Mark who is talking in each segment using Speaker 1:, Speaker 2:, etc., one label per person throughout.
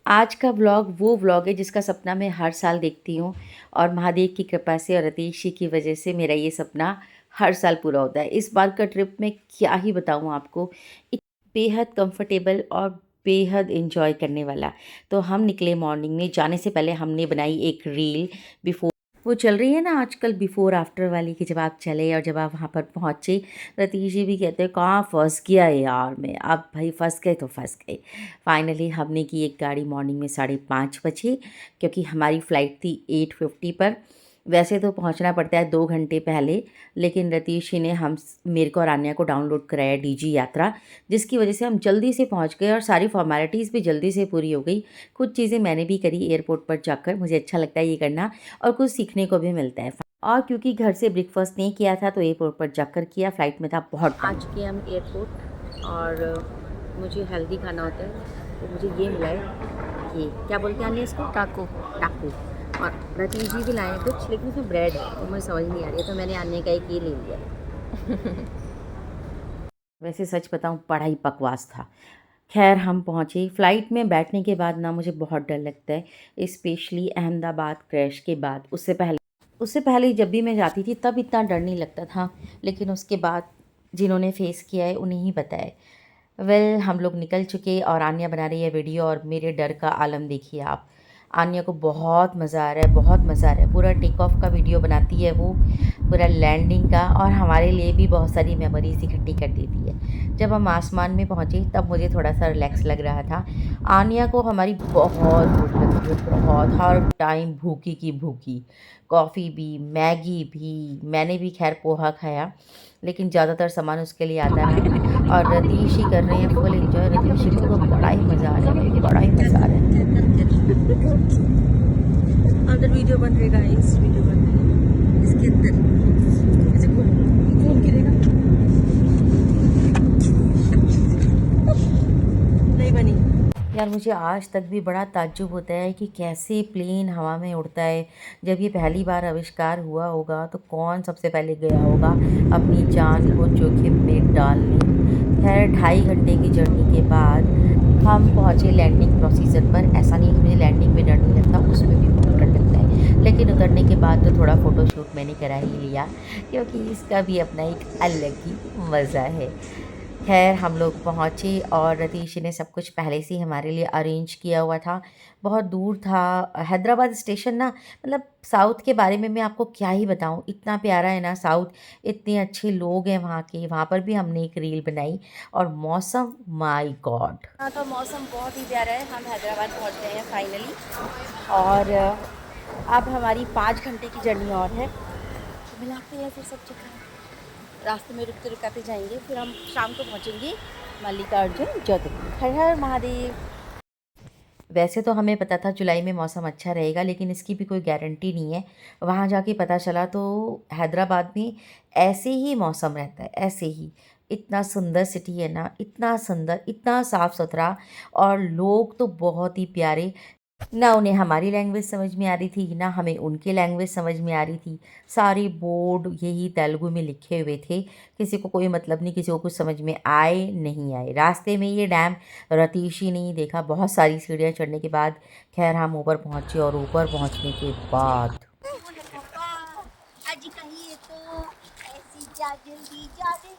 Speaker 1: आज का व्लॉग वो व्लॉग है जिसका सपना मैं हर साल देखती हूँ और महादेव की कृपा से और रतीश जी की वजह से मेरा ये सपना हर साल पूरा होता है। इस बार का ट्रिप मैं क्या ही बताऊँ आपको, बेहद कंफर्टेबल और बेहद एंजॉय करने वाला। तो हम निकले मॉर्निंग में, जाने से पहले हमने बनाई एक रील बिफोर, वो चल रही है ना आजकल बिफोर आफ्टर वाली, कि जब आप चले और जब आप वहाँ पर पहुँचे। रतीश जी भी कहते हैं कहाँ फंस गया है यार मैं, अब भाई फंस गए तो फंस गए। फाइनली हमने की एक गाड़ी मॉर्निंग में 5:30 बजे, क्योंकि हमारी फ़्लाइट थी 8:50 पर। वैसे तो पहुंचना पड़ता है 2 घंटे पहले, लेकिन रतीश जी ने मेरे को और आन्या को डाउनलोड कराया डीजी यात्रा, जिसकी वजह से हम जल्दी से पहुंच गए और सारी फॉर्मेलिटीज़ भी जल्दी से पूरी हो गई। कुछ चीज़ें मैंने भी करी एयरपोर्ट पर जाकर, मुझे अच्छा लगता है ये करना और कुछ सीखने को भी मिलता है। और क्योंकि घर से ब्रेकफास्ट नहीं किया था तो एयरपोर्ट पर जाकर किया, फ़्लाइट में था बहुत टाइम। आ चुके हैं हम एयरपोर्ट और मुझे हेल्दी खाना होता है तो मुझे ये मिला है, ये क्या बोलते हैं अन्य इसको, टाको टाको। और रतीश जी भी लाए कुछ, लेकिन उसमें ब्रेड है तो मुझे समझ नहीं आ रही है, तो मैंने अन्य का एक ये ले लिया। वैसे सच बताऊं, बड़ा ही बकवास था। खैर हम पहुँचे। फ़्लाइट में बैठने के बाद ना मुझे बहुत डर लगता है, स्पेशली अहमदाबाद क्रैश के बाद। उससे पहले जब भी मैं जाती थी तब इतना डर नहीं लगता था, लेकिन उसके बाद जिन्होंने फेस किया है उन्हें ही पता है। वेल हम लोग निकल चुके और आन्या बना रही है वीडियो, और मेरे डर का आलम देखिए आप। आन्या को बहुत मज़ा आ रहा है, बहुत मज़ा आ रहा है। पूरा टेक ऑफ का वीडियो बनाती है वो, पूरा लैंडिंग का, और हमारे लिए भी बहुत सारी मेमोरीज इकट्ठी कर देती है। जब हम आसमान में पहुँचे तब मुझे थोड़ा सा रिलैक्स लग रहा था। आन्या को हमारी बहुत भूख लगी है, बहुत, हर टाइम भूखी की भूखी। कॉफ़ी भी, मैगी भी, मैंने भी खैर पोहा खाया, लेकिन ज़्यादातर सामान उसके लिए आता रहा। और रतीश ही कर रहे हैं फुल एंजॉय। रतीश जी को तो बड़ा ही मज़ा आ रहा है भाई, बड़ा ही मज़ा आ रहा है।
Speaker 2: अंदर वीडियो बन रही है गाइस, वीडियो बन रही है इसके अंदर। ऐसे घूम गिरेगा, नहीं बनी
Speaker 1: यार मुझे आज तक भी बड़ा ताज्जुब होता है कि कैसे प्लेन हवा में उड़ता है। जब ये पहली बार आविष्कार हुआ होगा तो कौन सबसे पहले गया होगा अपनी जान को जोखिम में डालने। खैर 2.5 घंटे की जर्नी के बाद हम पहुँचे लैंडिंग प्रोसीजर पर। ऐसा नहीं कि मुझे लैंडिंग में डर नहीं लगता, उसमें भी बहुत डर लगता है, लेकिन उतरने के बाद तो थोड़ा फ़ोटोशूट मैंने करा ही लिया, क्योंकि इसका भी अपना एक अलग ही मज़ा है। खैर हम लोग पहुँचे और रतीश जी ने सब कुछ पहले से ही हमारे लिए अरेंज किया हुआ था। बहुत दूर था हैदराबाद स्टेशन ना, मतलब साउथ के बारे में मैं आपको क्या ही बताऊँ, इतना प्यारा है ना साउथ, इतने अच्छे लोग हैं वहाँ के। वहाँ पर भी हमने एक रील बनाई। और मौसम, माय गॉड, हाँ तो मौसम बहुत ही प्यारा है। हम हैदराबाद पहुँच गए हैं फाइनली, और अब हमारी 5 घंटे की जर्नी और है। तो मिलाते हैं फिर सब जगह, रास्ते में रुकते रुकाते जाएंगे, फिर हम शाम को पहुंचेंगे मल्लिकार्जुन ज्योतिर्लिंग। हर हर महादेव। वैसे तो हमें पता था जुलाई में मौसम अच्छा रहेगा, लेकिन इसकी भी कोई गारंटी नहीं है। वहाँ जाके पता चला तो हैदराबाद में ऐसे ही मौसम रहता है, ऐसे ही। इतना सुंदर सिटी है ना, इतना सुंदर, इतना साफ़ सुथरा, और लोग तो बहुत ही प्यारे। ना उन्हें हमारी लैंग्वेज समझ में आ रही थी, ना हमें उनकी लैंग्वेज समझ में आ रही थी। सारे बोर्ड यही तेलुगु में लिखे हुए थे, किसी को कोई मतलब नहीं, किसी को कुछ समझ में आए नहीं आए। रास्ते में ये डैम रतीश ही नहीं देखा, बहुत सारी सीढ़ियाँ चढ़ने के बाद खैर हम ऊपर पहुँचे, और ऊपर पहुँचने के बाद
Speaker 2: आज कहिए तो ऐसी जा जल्दी जा रही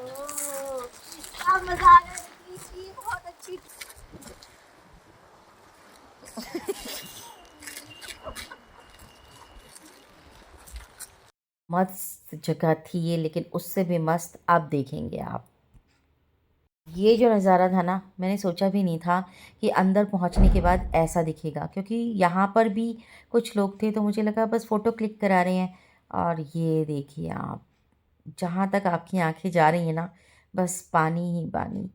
Speaker 2: हो, क्या मजा आ रहा है, बहुत अच्छी।
Speaker 1: मस्त जगह थी ये, लेकिन उससे भी मस्त अब देखेंगे आप। ये जो नज़ारा था ना, मैंने सोचा भी नहीं था कि अंदर पहुंचने के बाद ऐसा दिखेगा, क्योंकि यहाँ पर भी कुछ लोग थे तो मुझे लगा बस फ़ोटो क्लिक करा रहे हैं। और ये देखिए आप, जहाँ तक आपकी आंखें जा रही हैं ना, बस पानी ही पानी।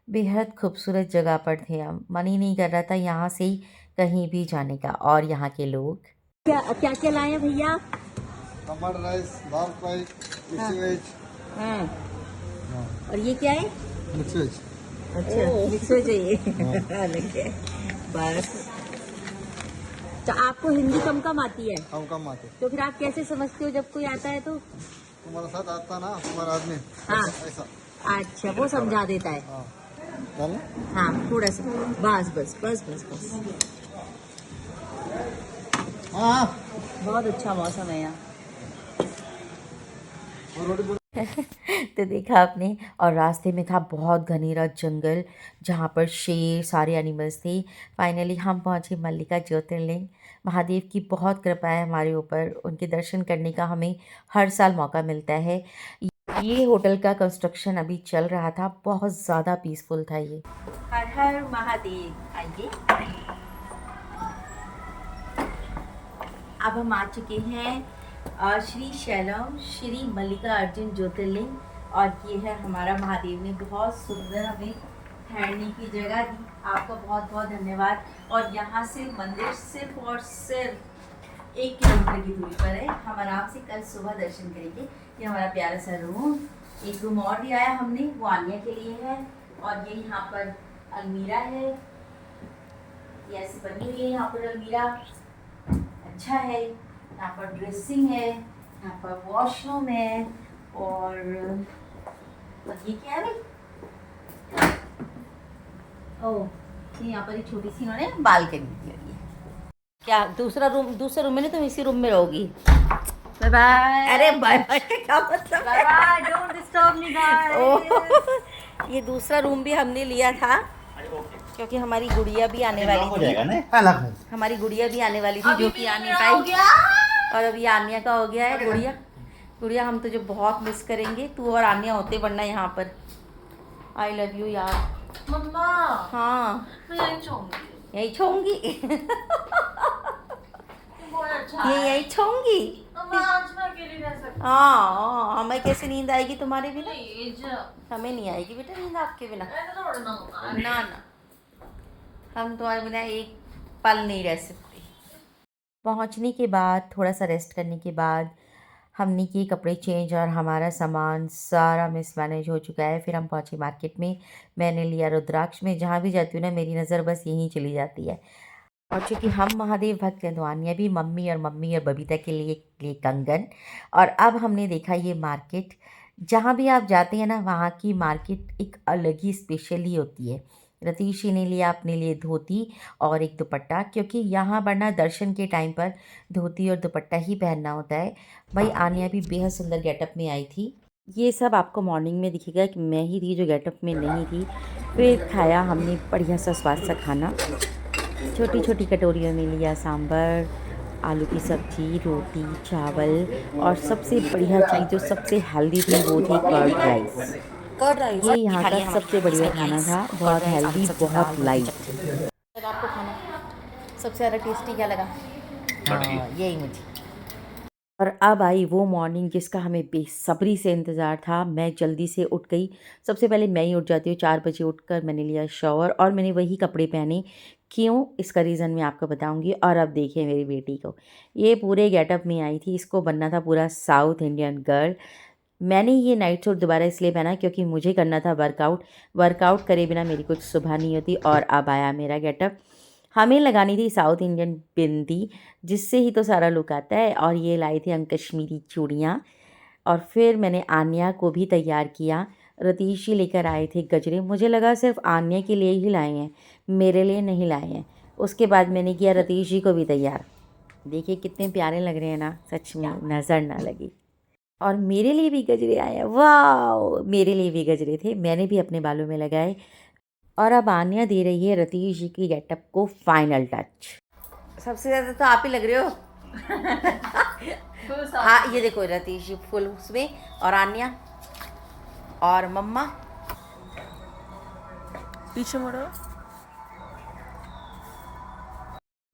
Speaker 1: बेहद खूबसूरत जगह पर थे हम, मन ही नहीं कर रहा था यहाँ से ही कहीं भी जाने का। और यहाँ के लोग,
Speaker 2: क्या क्या क्या लाए हैं भैया?
Speaker 3: टमाटर राइस, दाल फ्राई, मिक्स वेज।
Speaker 2: हाँ,
Speaker 3: हाँ,
Speaker 2: और ये क्या है?
Speaker 3: Mix veg.
Speaker 2: अच्छा मिक्स हो चाहिए। अलग है बस। तो आपको हिंदी कम कम आती है,
Speaker 3: हम कम आते,
Speaker 2: तो फिर आप कैसे समझते हो जब कोई आता है तो?
Speaker 3: तुम्हारा साथ आता ना तुम्हारा आदमी।
Speaker 2: हाँ,
Speaker 3: ऐसा।
Speaker 2: अच्छा वो समझा देता है।
Speaker 3: हाँ, डालो।
Speaker 1: हाँ थोड़ा सा, बस बस बस बस बस।
Speaker 3: हाँ
Speaker 1: बहुत अच्छा मौसम है यहाँ।
Speaker 3: और रोटी बोल।
Speaker 1: तो देखा आपने, और रास्ते में था बहुत घनेरा जंगल जहाँ पर शेर, सारे एनिमल्स थे। फाइनली हम पहुँचे मल्लिका ज्योतिर्लिंग। महादेव की बहुत कृपा है हमारे ऊपर, उनके दर्शन करने का हमें हर साल मौका मिलता है। ये होटल का कंस्ट्रक्शन अभी चल रहा था, बहुत ज़्यादा पीसफुल था ये। हर हर महादेव। आइए, अब हम आ चुके हैं श्री शैलम श्री मल्लिका अर्जुन ज्योतिर्लिंग, और ये है हमारा महादेव ने बहुत सुंदर हमें ठहरने की जगह दी। आपका बहुत बहुत धन्यवाद। और यहाँ से मंदिर सिर्फ और सिर्फ 1 किलोमीटर की दूरी पर है। हम आराम से कल सुबह दर्शन करेंगे। ये हमारा प्यारा सा रूम, एक रूम और भी आया हमने, वो आनिया के लिए है। और ये यहाँ पर अलमीरा है, ये ऐसे बनी हुई है यहाँ पर अलमीरा, अच्छा है। यहाँ पर ड्रेसिंग है, यहाँ पर वॉशरूम है, और ये क्या है भाई? ओह, ये यहाँ पर एक छोटी सी इन्होंने बालकनी दी हुई है। क्या दूसरे रूम में नहीं, तुम इसी रूम में रहोगी?
Speaker 2: Bye bye.
Speaker 1: अरे बाय बाय क्या मतलब?
Speaker 2: Bye bye, don't disturb me guys.
Speaker 1: ये दूसरा रूम भी हमने लिया था क्योंकि हमारी गुड़िया भी आने वाली थी। हमारी गुड़िया भी आने वाली थी जो कि आ नहीं पाई, और अभी आनिया का हो गया है। गुड़िया हम तुझे बहुत मिस करेंगे, तू और आनिया होते बनना यहाँ पर। आई लव यू यार।
Speaker 2: मम्मा,
Speaker 1: हाँ
Speaker 2: मैं यहीं चाहूंगी।
Speaker 1: यही छोंगी।
Speaker 2: बहुत अच्छा
Speaker 1: ये
Speaker 2: है।
Speaker 1: यही छोंगी।
Speaker 2: मम्मा, आज मैं अकेली रह सकती हूँ।
Speaker 1: हाँ, हमें कैसे नींद आएगी तुम्हारे बिना?
Speaker 2: प्लीज।
Speaker 1: हमें नहीं आएगी बेटा नींद आपके बिना।
Speaker 2: ऐसा थोड़ा ना होता है।
Speaker 1: ना ना, हम तुम्हारे बिना एक पल नहीं रह सकते। पहुंचने के बाद, थोड़ा सा रेस्ट करने के बाद, हमने किए कपड़े चेंज और हमारा सामान सारा मिसमैनेज हो चुका है। फिर हम पहुंचे मार्केट में। मैंने लिया रुद्राक्ष में, जहाँ भी जाती हूँ ना मेरी नज़र बस यहीं चली जाती है। और चूँकि हम महादेव भक्त हैं तो आनिया भी मम्मी और बबीता के लिए कंगन। और अब हमने देखा ये मार्केट, जहाँ भी आप जाते हैं ना वहाँ की मार्केट एक अलग ही स्पेशल ही होती है। रतीशी ने लिया अपने लिए धोती और एक दुपट्टा, क्योंकि यहाँ वरना दर्शन के टाइम पर धोती और दुपट्टा ही पहनना होता है। भाई आनिया भी बेहद सुंदर गेटअप में आई थी। ये सब आपको मॉर्निंग में दिखेगा कि मैं ही थी जो गेटअप में नहीं थी। फिर खाया हमने बढ़िया सा स्वाद सा खाना। छोटी छोटी कटोरियों में लिया सांभर, आलू की सब्जी, रोटी, चावल, और सबसे बढ़िया चीज़ जो सबसे हेल्दी थी वो थी कर्ड राइस। ये यहाँ का सबसे बढ़िया खाना था, बहुत हेल्दी, बहुत लाइट। आपको खाना सबसे ज़्यादा टेस्टी क्या लगा? हाँ, यही मुझे। और अब आई वो मॉर्निंग जिसका हमें बेसब्री से इंतज़ार था। मैं जल्दी से उठ गई, सबसे पहले मैं ही उठ जाती हूँ। 4 बजे उठकर मैंने लिया शॉवर और मैंने वही कपड़े पहने। क्यों, इसका रीज़न मैं आपको बताऊँगी। और अब देखिए मेरी बेटी को, ये पूरे गेटअप में आई थी, इसको बनना था पूरा साउथ इंडियन गर्ल। मैंने ये नाइट सूट दोबारा इसलिए पहना क्योंकि मुझे करना था वर्कआउट करे बिना मेरी कुछ सुबह नहीं होती। और अब आया मेरा गेटअप। हमें लगानी थी साउथ इंडियन बिंदी, जिससे ही तो सारा लुक आता है। और ये लाई थी हम कश्मीरी चूड़ियाँ। और फिर मैंने आन्या को भी तैयार किया। रतीश जी लेकर आए थे गजरे, मुझे लगा सिर्फ आन्या के लिए ही लाए हैं, मेरे लिए नहीं लाए हैं। उसके बाद मैंने किया रतीश जी को भी तैयार। देखिए कितने प्यारे लग रहे हैं ना, सच में नज़र ना लगी। और मेरे लिए भी गजरे आए हैं, वाह, मेरे लिए भी गजरे थे, मैंने भी अपने बालों में लगाए। और अब आन्या दे रही है रतीश जी की गेटअप को फाइनल टच। सबसे ज़्यादा तो आप ही लग रहे हो। हाँ, ये देखो रतीश जी फुल उसमें, और आन्या और मम्मा
Speaker 2: पीछे मुड़ो।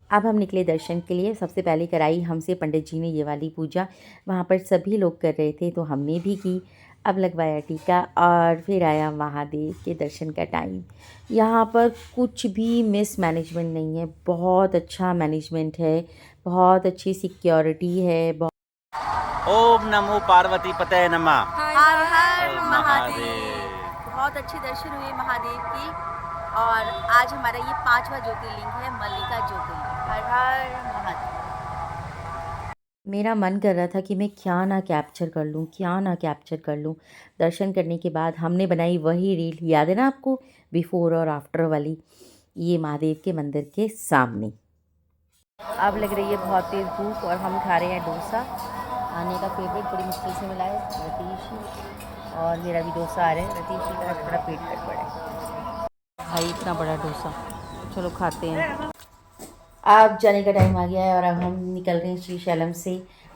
Speaker 1: अब हम निकले दर्शन के लिए। सबसे पहले कराई हमसे पंडित जी ने ये वाली पूजा, वहाँ पर सभी लोग कर रहे थे तो हमने भी की। अब लगवाया टीका और फिर आया महादेव के दर्शन का टाइम। यहाँ पर कुछ भी मिस मैनेजमेंट नहीं है, बहुत अच्छा मैनेजमेंट है, बहुत अच्छी सिक्योरिटी है।
Speaker 4: ओम नमो पार्वती पते नमः।
Speaker 1: हर हर
Speaker 4: ओम
Speaker 1: महादेव। बहुत अच्छे दर्शन हुए महादेव की। और आज हमारा ये 5वां ज्योतिर्लिंग है, मल्लिका ज्योतिर्लिंग। हर हर महादेव। मेरा मन कर रहा था कि मैं क्या ना कैप्चर कर लूँ, क्या ना कैप्चर कर लूँ। दर्शन करने के बाद हमने बनाई वही रील, याद है ना आपको, बिफ़ोर और आफ्टर वाली, ये महादेव के मंदिर के सामने। अब लग रही है बहुत तेज़ भूख और हम खा रहे हैं डोसा, आने का फेवरेट, बड़ी मुश्किल से मिला है रतीश ही, और मेरा भी डोसा आ रहा है। रतीश जी का थोड़ा पेट गड़बड़ है भाई, इतना बड़ा डोसा। चलो खाते हैं। अब जाने का टाइम आ गया है और अब हम निकल रहे हैं श्रीशैलम से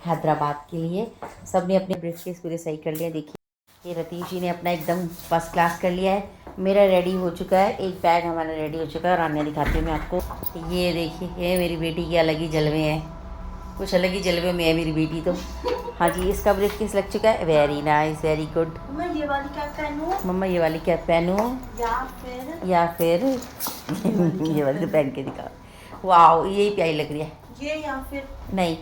Speaker 1: हैदराबाद के लिए। सब ने अपने ब्रीफकेस पूरे सही कर लिया। देखिए ये रतीश जी ने अपना एकदम फर्स्ट क्लास कर लिया है। मेरा रेडी हो चुका है, एक बैग हमारा रेडी हो चुका है और आने दिखाती हूँ मैं आपको। ये देखिए, ये मेरी बेटी के अलग ही जलवे हैं, कुछ अलग ही जलवे में है मेरी बेटी तो। हाँ जी, इसका ब्रीफकेस लग चुका है। Very nice, very good.
Speaker 2: मम्मा ये वाली कैप पहनूं
Speaker 1: मम्मा ये वाली कैप पहनूं या फिर ये वाली तो पहन के दिखाओ। वाओ, यही प्यारी लग रही है।
Speaker 2: ये या फिर
Speaker 1: नहीं,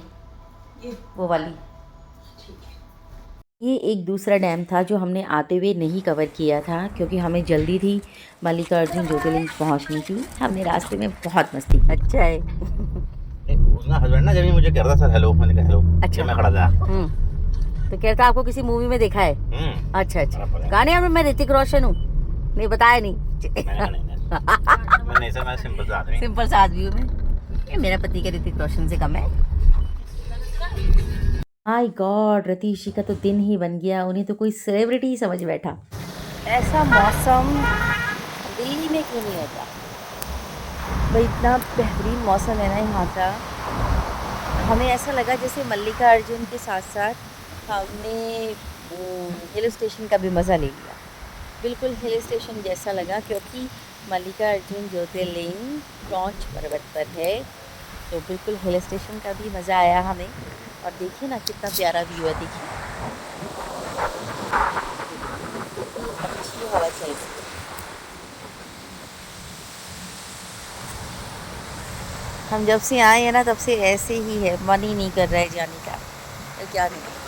Speaker 2: ये
Speaker 1: वो वाली।
Speaker 2: ठीक है।
Speaker 1: ये एक दूसरा डैम था जो हमने आते हुए नहीं कवर किया था क्योंकि हमें जल्दी थी, मल्लिकार्जुन ज्योतिर्लिंग पहुंचनी थी। हमने रास्ते में बहुत मस्ती। अच्छा है।
Speaker 4: उसका हस्बैंड ना जब भी मुझे कह रहा था सर हेलो, मैंने कहा हेलो।
Speaker 1: अच्छा।
Speaker 4: मैं खड़ा था।
Speaker 1: तो कहता आपको किसी मूवी में देखा है? अच्छा अच्छा। गाने में मैं ऋतिक रोशन हूँ? नहीं बताया नहीं।
Speaker 4: नहीं सर, मैं सिंपल सा आदमी।
Speaker 1: सिंपल सा आदमी हूँ मैं। ये मेरा पति का ऋतिक रोशन से कम है। माय गॉड, रतीश जी का तो दिन ही बन गया, उन्हें तो कोई सेलिब्रिटी ही समझ बैठा। ऐसा मौसम दिल्ली में क्यों नहीं होता भाई, इतना बेहतरीन मौसम है ना यहाँ का। हमें ऐसा लगा जैसे मल्लिकार्जुन के साथ साथ हमने हिल स्टेशन का भी मज़ा ले लिया। बिल्कुल हिल स्टेशन जैसा लगा क्योंकि मल्लिकार्जुन ज्योतिर्लिंग टॉर्च पर्वत पर है, तो बिल्कुल हिल स्टेशन का भी मज़ा आया हमें। और देखिए ना कितना प्यारा व्यू है, देखिए अच्छी हवा चल रही है। हम जब से आए हैं ना तब से ऐसे ही है, मन ही नहीं कर रहा है जाने का। क्या नहीं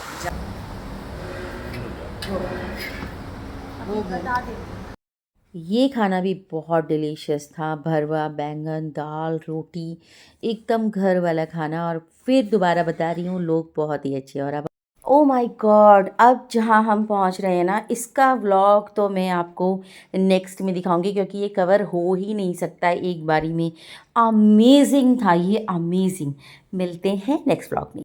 Speaker 1: ये खाना भी बहुत डिलीशियस था, भरवा बैंगन, दाल, रोटी, एकदम घर वाला खाना। और फिर दोबारा बता रही हूँ, लोग बहुत ही अच्छे। और अब ओ माय गॉड, अब जहाँ हम पहुँच रहे हैं ना, इसका व्लॉग तो मैं आपको नेक्स्ट में दिखाऊंगी क्योंकि ये कवर हो ही नहीं सकता है एक बारी में। अमेजिंग था ये, अमेजिंग। मिलते हैं नेक्स्ट व्लॉग में।